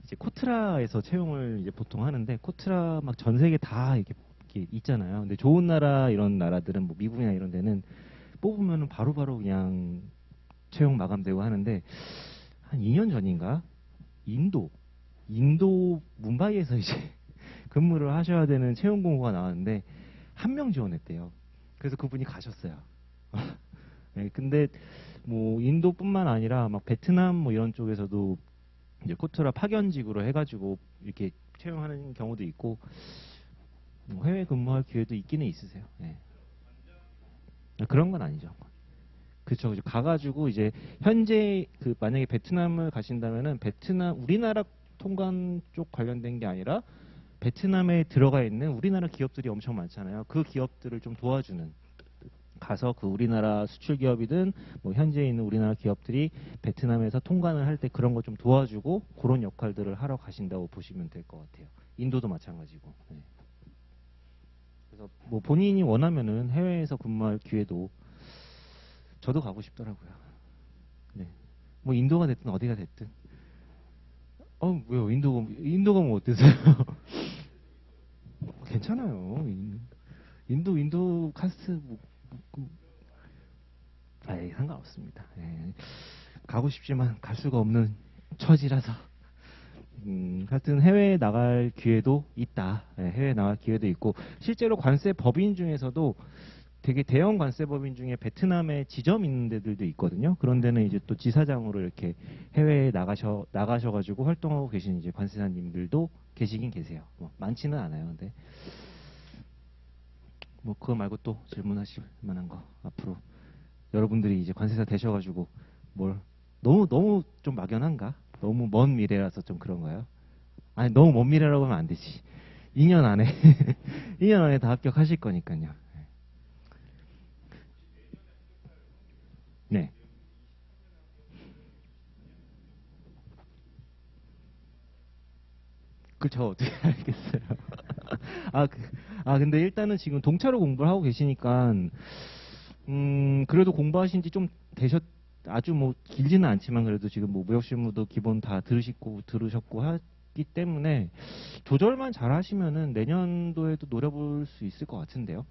이제 코트라에서 채용을 이제 보통 하는데 코트라 막 전 세계 다 이렇게 있잖아요. 근데 좋은 나라 이런 나라들은 뭐 미국이나 이런 데는 뽑으면은 바로바로 그냥 채용 마감되고 하는데 한 2년 전인가 인도 뭄바이에서 이제 근무를 하셔야 되는 채용 공고가 나왔는데 한 명 지원했대요. 그래서 그분이 가셨어요. 네, 근데 뭐 인도뿐만 아니라 막 베트남 뭐 이런 쪽에서도 이제 코트라 파견직으로 해가지고 이렇게 채용하는 경우도 있고 뭐 해외 근무할 기회도 있기는 있으세요. 네. 그런 건 아니죠. 그렇죠. 가가지고 이제 현재 그 만약에 베트남을 가신다면은 베트남 우리나라 통관 쪽 관련된 게 아니라 베트남에 들어가 있는 우리나라 기업들이 엄청 많잖아요. 그 기업들을 좀 도와주는 가서 그 우리나라 수출 기업이든 뭐 현재 있는 우리나라 기업들이 베트남에서 통관을 할 때 그런 거 좀 도와주고 그런 역할들을 하러 가신다고 보시면 될 것 같아요. 인도도 마찬가지고. 네. 그래서 뭐 본인이 원하면은 해외에서 근무할 기회도 저도 가고 싶더라고요. 네. 뭐 인도가 됐든 어디가 됐든. 왜요? 인도가 뭐 어때서요? 괜찮아요. 인도 카스트 상관없습니다. 예. 가고 싶지만 갈 수가 없는 처지라서. 하여튼 해외에 나갈 기회도 있다. 예, 해외에 나갈 기회도 있고 실제로 관세 법인 중에서도 되게 대형 관세 법인 중에 베트남에 지점 있는 데들도 있거든요. 그런 데는 이제 또 지사장으로 이렇게 해외에 나가셔가지고 활동하고 계신 이제 관세사님들도 계시긴 계세요. 뭐 많지는 않아요. 근데 뭐 그거 말고 또 질문하실 만한 거 앞으로 여러분들이 이제 관세사 되셔가지고 뭘 너무 좀 막연한가? 너무 먼 미래라서 좀 그런가요? 아니 너무 먼 미래라고 하면 안 되지. 2년 안에 2년 안에 다 합격하실 거니까요. 네. 그저 어떻게 알겠어요. 아, 근데 일단은 지금 동차로 공부를 하고 계시니까 그래도 공부하신 지 좀 아주 뭐 길지는 않지만 그래도 지금 뭐 무역실무도 기본 다 들으셨고 하기 때문에 조절만 잘 하시면은 내년도에도 노려볼 수 있을 것 같은데요.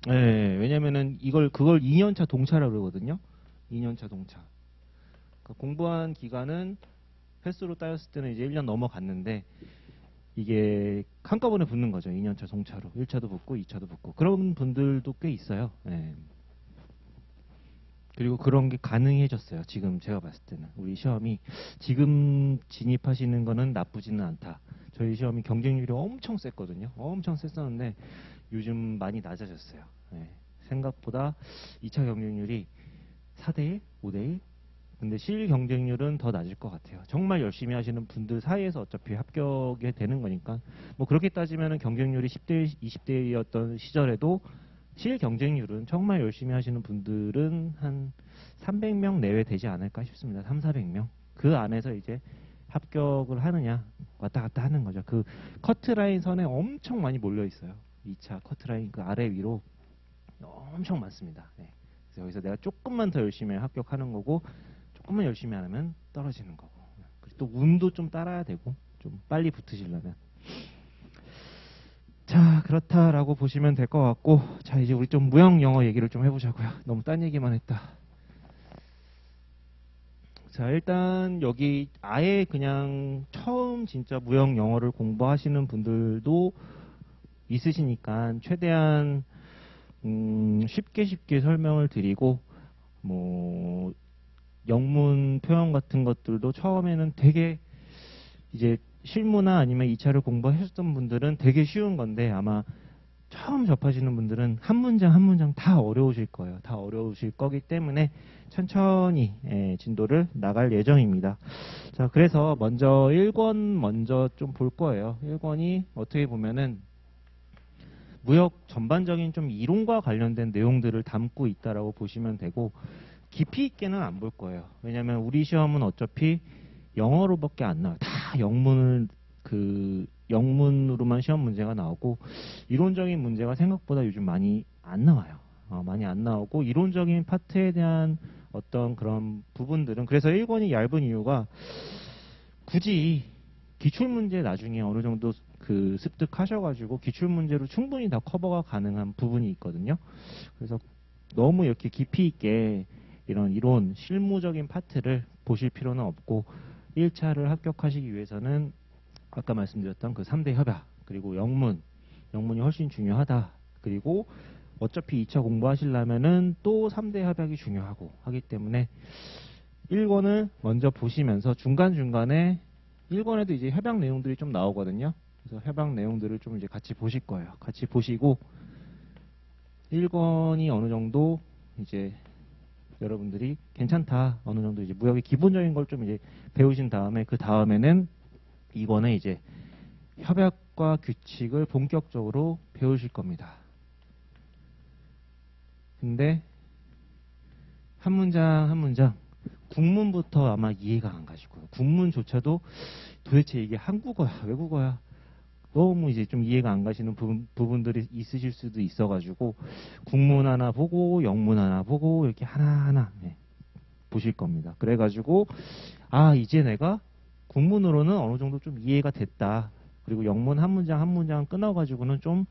네, 왜냐면은 그걸 2년차 동차라고 그러거든요. 2년차 동차. 그러니까 공부한 기간은 횟수로 따졌을 때는 이제 1년 넘어갔는데 이게 한꺼번에 붙는 거죠. 2년차 송차로 1차도 붙고 2차도 붙고 그런 분들도 꽤 있어요. 예. 그리고 그런 게 가능해졌어요. 지금 제가 봤을 때는 우리 시험이 지금 진입하시는 거는 나쁘지는 않다. 저희 시험이 경쟁률이 엄청 셌거든요. 엄청 셌었는데 요즘 많이 낮아졌어요. 예. 생각보다 2차 경쟁률이 4대1, 5대1. 근데 실 경쟁률은 더 낮을 것 같아요. 정말 열심히 하시는 분들 사이에서 어차피 합격이 되는 거니까 뭐 그렇게 따지면 경쟁률이 10대1, 20대1이었던 시절에도 실 경쟁률은 정말 열심히 하시는 분들은 한 300명 내외 되지 않을까 싶습니다. 3, 400명. 그 안에서 이제 합격을 하느냐 왔다 갔다 하는 거죠. 그 커트라인 선에 엄청 많이 몰려 있어요. 2차 커트라인 그 아래 위로 엄청 많습니다. 네. 그래서 여기서 내가 조금만 더 열심히 합격하는 거고 조금만 열심히 안 하면 떨어지는 거고 그리고 또 운도 좀 따라야 되고 좀 빨리 붙으시려면 자 그렇다라고 보시면 될 것 같고 자 이제 우리 좀 무형 영어 얘기를 좀 해보자고요. 너무 딴 얘기만 했다. 자 일단 여기 아예 그냥 처음 진짜 무형 영어를 공부하시는 분들도 있으시니까 최대한 쉽게 설명을 드리고 뭐 영문 표현 같은 것들도 처음에는 되게 이제 실무나 아니면 2차를 공부하셨던 분들은 되게 쉬운 건데 아마 처음 접하시는 분들은 한 문장 한 문장 다 어려우실 거예요. 다 어려우실 거기 때문에 천천히 진도를 나갈 예정입니다. 자, 그래서 먼저 1권 먼저 좀 볼 거예요. 1권이 어떻게 보면은 무역 전반적인 좀 이론과 관련된 내용들을 담고 있다라고 보시면 되고 깊이 있게는 안 볼 거예요. 왜냐하면 우리 시험은 어차피 영어로밖에 안 나와요. 다 영문으로만 시험 문제가 나오고 이론적인 문제가 생각보다 요즘 많이 안 나와요. 많이 안 나오고 이론적인 파트에 대한 어떤 그런 부분들은 그래서 1권이 얇은 이유가 굳이 기출문제 나중에 어느 정도 그 습득하셔가지고 기출문제로 충분히 다 커버가 가능한 부분이 있거든요. 그래서 너무 이렇게 깊이 있게 이런 이론 실무적인 파트를 보실 필요는 없고 1차를 합격하시기 위해서는 아까 말씀드렸던 그 3대 협약 그리고 영문이 훨씬 중요하다. 그리고 어차피 2차 공부하시려면은 또 3대 협약이 중요하고 하기 때문에 1권을 먼저 보시면서 중간중간에 1권에도 이제 협약 내용들이 좀 나오거든요. 그래서 협약 내용들을 좀 이제 같이 보실 거예요. 같이 보시고 1권이 어느 정도 이제 여러분들이 괜찮다. 어느 정도 이제 무역의 기본적인 걸 좀 이제 배우신 다음에 그 다음에는 2권에 이제 협약과 규칙을 본격적으로 배우실 겁니다. 근데 한 문장 한 문장 국문부터 아마 이해가 안 가실 거예요. 국문조차도 도대체 이게 한국어야 외국어야 너무 이제 좀 이해가 안 가시는 부분들이 있으실 수도 있어가지고 국문 하나 보고 영문 하나 보고 이렇게 하나하나 보실 겁니다. 그래가지고 아 이제 내가 국문으로는 어느 정도 좀 이해가 됐다. 그리고 영문 한 문장 한 문장 끊어가지고는 좀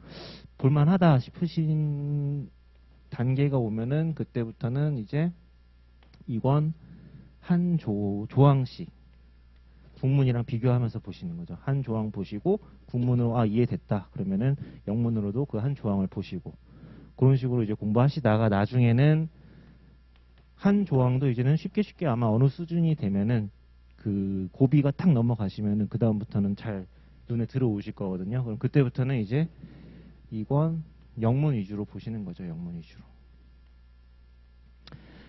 볼만하다 싶으신 단계가 오면은 그때부터는 이제 이권 한 조항씩 국문이랑 비교하면서 보시는 거죠. 한 조항 보시고 국문으로 아 이해됐다. 그러면은 영문으로도 그 한 조항을 보시고 그런 식으로 이제 공부하시다가 나중에는 한 조항도 이제는 쉽게 아마 어느 수준이 되면은 그 고비가 탁 넘어가시면은 그 다음부터는 잘 눈에 들어오실 거거든요. 그럼 그때부터는 이제 이권 영문 위주로 보시는 거죠. 영문 위주로.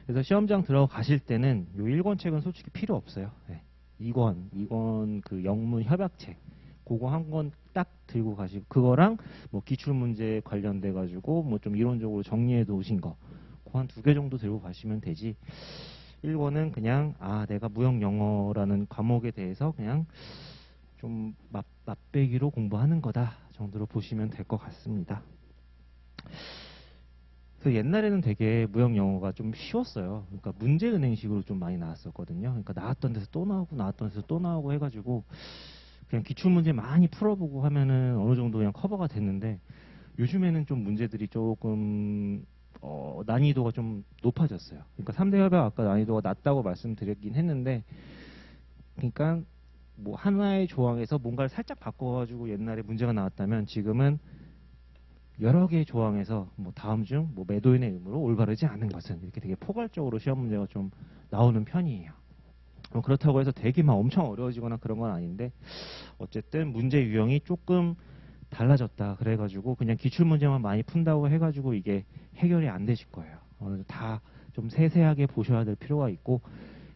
그래서 시험장 들어가실 때는 요 1권 책은 솔직히 필요 없어요. 2권 그 영문 협약책 그거 한 권 딱 들고 가시고 그거랑 뭐 기출문제 관련돼 가지고 뭐 좀 이론적으로 정리해 놓으신 거 그 한 2개 정도 들고 가시면 되지. 1권은 그냥 아 내가 무역 영어라는 과목에 대해서 그냥 좀 맛배기로 공부하는 거다 정도로 보시면 될 것 같습니다. 그래서 옛날에는 되게 무역 영어가 좀 쉬웠어요. 그러니까 문제은행식으로 좀 많이 나왔었거든요. 그러니까 나왔던 데서 또 나오고 나왔던 데서 또 나오고 해가지고 그냥 기출문제 많이 풀어보고 하면은 어느 정도 그냥 커버가 됐는데 요즘에는 좀 문제들이 조금 난이도가 좀 높아졌어요. 그러니까 3대 협약 아까 난이도가 낮다고 말씀드렸긴 했는데 그러니까 뭐 하나의 조항에서 뭔가를 살짝 바꿔가지고 옛날에 문제가 나왔다면 지금은 여러 개의 조항에서 뭐 다음 중 뭐 매도인의 의무로 올바르지 않은 것은 이렇게 되게 포괄적으로 시험 문제가 좀 나오는 편이에요. 그렇다고 해서 되게 막 엄청 어려워지거나 그런 건 아닌데 어쨌든 문제 유형이 조금 달라졌다 그래가지고 그냥 기출 문제만 많이 푼다고 해가지고 이게 해결이 안 되실 거예요. 다 좀 세세하게 보셔야 될 필요가 있고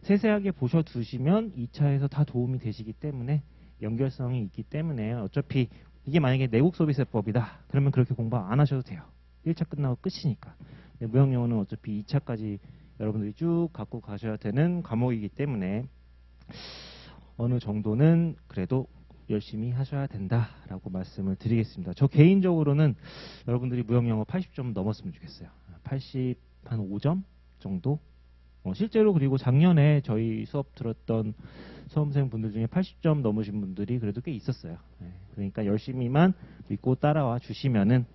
세세하게 보셔 두시면 2차에서 다 도움이 되시기 때문에 연결성이 있기 때문에 어차피 이게 만약에 내국소비세법이다 그러면 그렇게 공부 안 하셔도 돼요. 1차 끝나고 끝이니까. 무형영어는 어차피 2차까지 여러분들이 쭉 갖고 가셔야 되는 과목이기 때문에 어느 정도는 그래도 열심히 하셔야 된다라고 말씀을 드리겠습니다. 저 개인적으로는 여러분들이 무형영어 80점 넘었으면 좋겠어요. 80, 한 5점 정도? 실제로 그리고 작년에 저희 수업 들었던 수험생 분들 중에 80점 넘으신 분들이 그래도 꽤 있었어요. 그러니까 열심히만 믿고 따라와 주시면은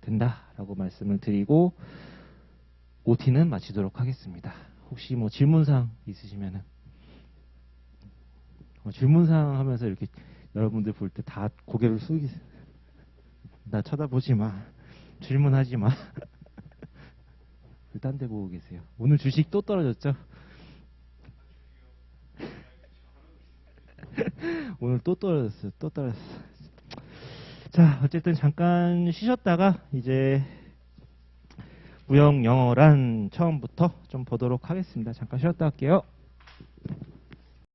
된다라고 말씀을 드리고 OT는 마치도록 하겠습니다. 혹시 뭐 질문사항 있으시면은 질문사항 하면서 이렇게 여러분들 볼 때 다 고개를 숙이세요. 나 쳐다보지 마. 질문하지 마. 딴 데 보고 계세요. 오늘 주식 또 떨어졌죠? 오늘 또 떨어졌어요. 또 떨어졌어. 자, 어쨌든 잠깐 쉬셨다가 이제 무형 영어란 처음부터 좀 보도록 하겠습니다. 잠깐 쉬었다 할게요.